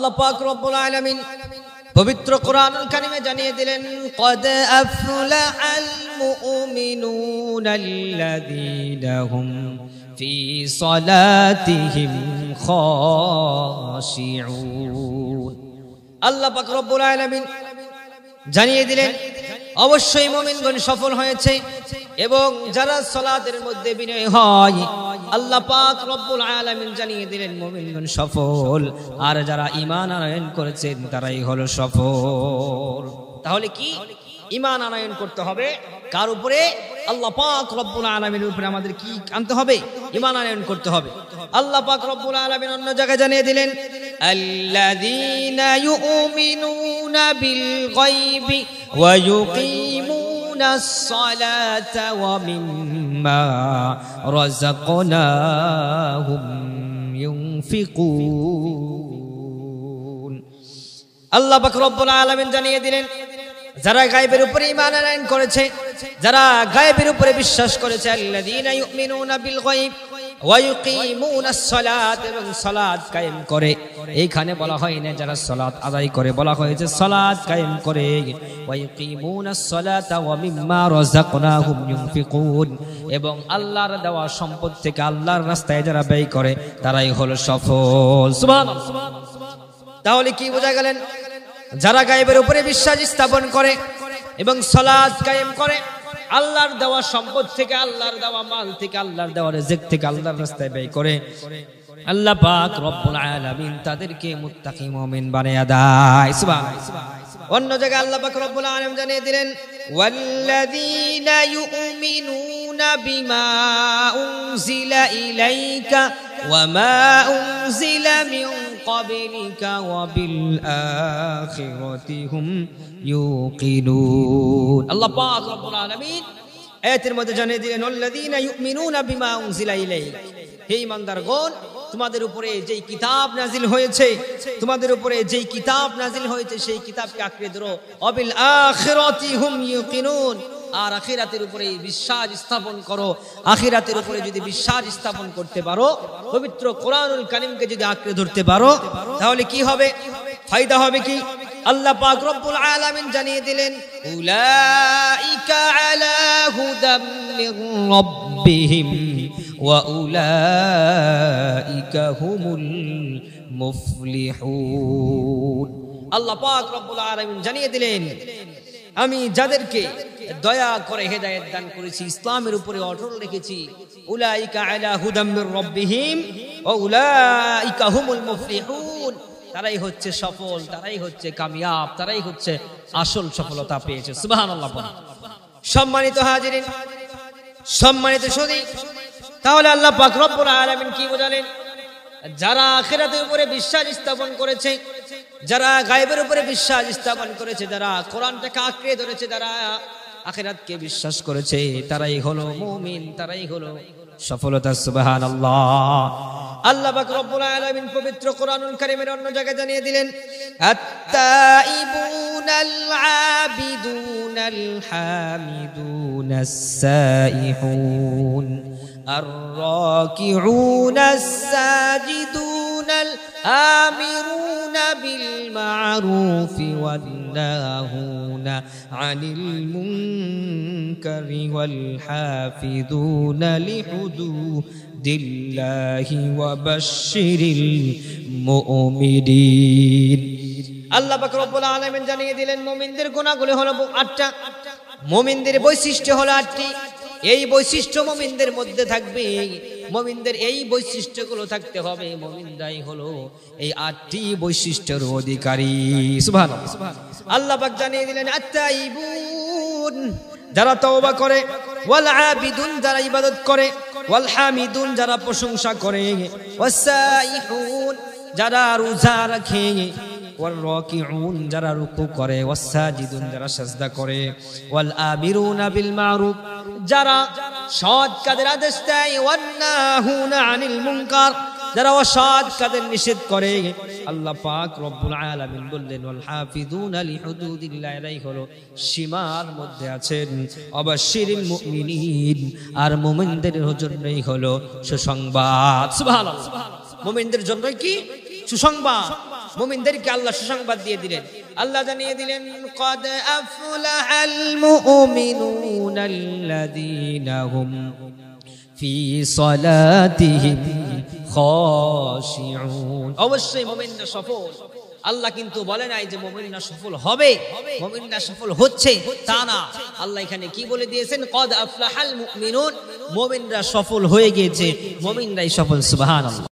আল্লাহ পাক রব্বুল আলামিন পবিত্র কোরআনুল কারীমে জানিয়ে দিলেন ক্বাদ আফলাহাল মুমিনুনাল্লাযীনা হুম ফি সালাতিহিম খাশিউন। আল্লাহ পাক রব্বুল আলামিন জানিয়ে দিলেন অবশ্যই মুমিনগণ সফল হয়েছে এবং যারা সালাতের মধ্যে বিনয় হয় আল্লাহ পাক রব্বুল আলামিন জানিয়ে দিলেন মুমিনগণ সফল, আর যারা ঈমান আনয়ন করেছেন তারাই হলো সফল। তাহলে কি ঈমান আনয়ন করতে হবে কার উপরে? আল্লাহ পাক রব্বুল আলামিনের উপরে আমাদের কি আনতে হবে? ঈমান আনয়ন করতে হবে। আল্লাহ পাক রব্বুল আলামিন অন্য জায়গায় জানিয়ে দিলেন আল্লাযীনা ইউমিনুনা বিল গায়বি ওয়া ইউকিমুনাস সালাতা ওয়া মিম্মা রাযাকনাহুম ইউনফিকুন। আল্লাহ পাক রব্বুল আলামিন জানিয়ে দিলেন যারা গায়বের উপরে ঈমান আনয়ন করেছে, যারা গায়বের উপরে বিশ্বাস করেছে, আল্লাযীনা ইউমিনুনা বিল গায়ব ওয়া ইউকিমুনাস সালাত, এবং সালাত কায়েম করে। এইখানে বলা হয় না যারা সালাত আদায় করে, বলা হয়েছে সালাত কায়েম করে। ওয়া ইউকিমুনাস সালাতা ওয়া মিম্মা রাযাকনাহুম ইউনফিকুন, এবং আল্লাহর দেওয়া সম্পদ থেকে আল্লাহর রাস্তায় যারা ব্যয় করে তারাই হলো সফল। সুবহানাল্লাহ। তাহলে কি বোঝা গেলেন? যারা গায়বের উপরে বিশ্বাস স্থাপন করে এবং সালাত কায়েম করে, আল্লাহর দেওয়া সম্পদ থেকে, আল্লাহর দেওয়া মাল থেকে, আল্লাহর দেওয়া রিজিক থেকে আল্লাহর রাস্তায় ব্যয় করে, আল্লাহ পাক রব্বুল আলামিন তাদেরকে মুত্তাকি মুমিন বানিয়ে দেয়। সুবহানাল্লাহ। অন্য জায়গায় আল্লাহ পাক রব্বুল আলামিন জানিয়ে দিলেন ওয়াল্লাযীনা ইউমিনুনা বিমা উনজিলা ইলাইকা ওয়া মা উনজিলা মিন ক্বাবলিকা ওয়া বিল আখিরাতি হুম ইউকিনুন। আল্লাহ পাক রব্বুল আলামিন আয়াতের মধ্যে জানিয়ে দিলেন ওয়াল্লাযীনা ইউমিনুনা বিমা উনজিলা ইলাইকা, হে ঈমানদারগণ তোমাদের উপরে যেই কিতাব নাজিল হয়েছে, তোমাদের উপরে যেই কিতাব নাজিল হয়েছে সেই কিতাবকে আঁকড়ে ধরো। ওয়াবিল আখিরাতি হুম ইউকিনুন, আর আখিরাতের উপরে বিশ্বাস স্থাপন করো। আখিরাতের উপরে যদি বিশ্বাস স্থাপন করতে পারো, পবিত্র কোরআনুল কারীমকে যদি আঁকড়ে ধরতে পারো, তাহলে কি হবে? ফায়দা হবে কি? আল্লাহ পাক রব্বুল আলামিন জানিয়ে দিলেন উলাইকা আলা হুদাম মির রাব্বিহিম ওয়া উলাইকা হুমুল মুফলিহুন। আল্লাহ পাক রব্বুল আলামিন জানিয়ে দিলেন আমি যাদেরকে দয়া করে হেদায়েত দান করেছি, ইসলামের উপরে অটল রেখেছি, উলাইকা আলা হুদাম মির রাব্বিহিম ওয়া উলাইকা হুমুল মুফলিহুন, তারাই হচ্ছে সফল, তারাই হচ্ছে কামিয়াব, তারাই হচ্ছে আসল সফলতা পেয়েছে। সুবহানাল্লাহ। সম্মানিত হাজিরিন, সম্মানিত সুধী, তাহলে আল্লাহ পাক রব্বুল আলামিন কি বোঝালেন? যারা আখিরাতের উপরে বিশ্বাস স্থাপন করেছে, যারা গায়বের উপরে বিশ্বাস স্থাপন করেছে, যারা কোরআনটাকে আঁকড়ে ধরেছে, যারা আখিরাতকে বিশ্বাস করেছে, তারাই হলো মুমিন, তারাই হলো সফলতা। সুবহানাল্লাহ। আল্লাহ পাক রব্বুল আলামিন পবিত্র কোরআনুল কারীমের অন্য জায়গায় জানিয়ে দিলেন আত-তাইবুনাল আবিদুনাল হামিদুনাস সাইহুন আর-রাকিউনাস সাজিদুনাল আমিরুনা বিল মা'রুফি ওয়ান নাহুনা আনিল মুনকারি ওয়াল হাফিযুনা লিহুদুদিল্লাহি ওয়া বাশশিরিল মুমিনিন। আল্লাহ পাক রব্বুল আলামিন জানিয়ে দিলেন মুমিনদের গুনাহগুলো হলো 8টা, মুমিনদের বৈশিষ্ট্য হলো 8টি। এই বৈশিষ্ট্য মুমিনদের মধ্যে থাকবে, মুমিনদের এই বৈশিষ্ট্যগুলো থাকতে হবে। মুমিনরাই হলো এই 8টি বৈশিষ্ট্যের অধিকারী। সুবহানাল্লাহ। আল্লাহ পাক জানিয়ে দিলেন আত-তাইবুন, যারা তওবা করে, ওয়াল আবিদুন, যারা ইবাদত করে, ওয়াল হামিদুন, যারা প্রশংসা করে, ওয়াস সাইহুন, যারা রোজা রাখে, ওয়াল রাকিউন, যারা রুকু করে, ওয়াস সাজিদুন, যারা সিজদা করে, ওয়াল আমিরুনা বিল মা'রুফ, যারা সৎ কাজের আদেশ দেয়, ওয়ান নাহুনা আনিল মুনকার, যারা অসৎ কাজের নিষেধ করে। আল্লাহ পাক রব্বুল আলামিন বললেন ওয়াল হাফিযুনা লিহুদুদিল্লাহ, এরাই হলো সীমার মধ্যে আছেন। অবাশশিরিল মুমিনিন, আর মুমিনদের জন্যই হলো সুসংবাদ। সুবহানাল্লাহ। মুমিনদের জন্যই কি? সুসংবাদ। মুমিনদেরকে আল্লাহ সুসংবাদ দিয়ে দিলেন। আল্লাহ জানিয়ে দিলেন قد أفلح المؤمنون الذين هم في صلاتهم خاشعون। অবশ্যই মুমিনরা সফল। আল্লাহ কিন্তু বলে নাই যে মুমিনরা সফল হবে, মুমিনরা সফল হচ্ছে তা না। আল্লাহ এখানে কি বলে দিয়েছেন? قد أفلح المؤمنون, মুমিনরা সফল হয়ে গিয়েছে, মুমিনরাই সফল। সুবহানাল্লাহ।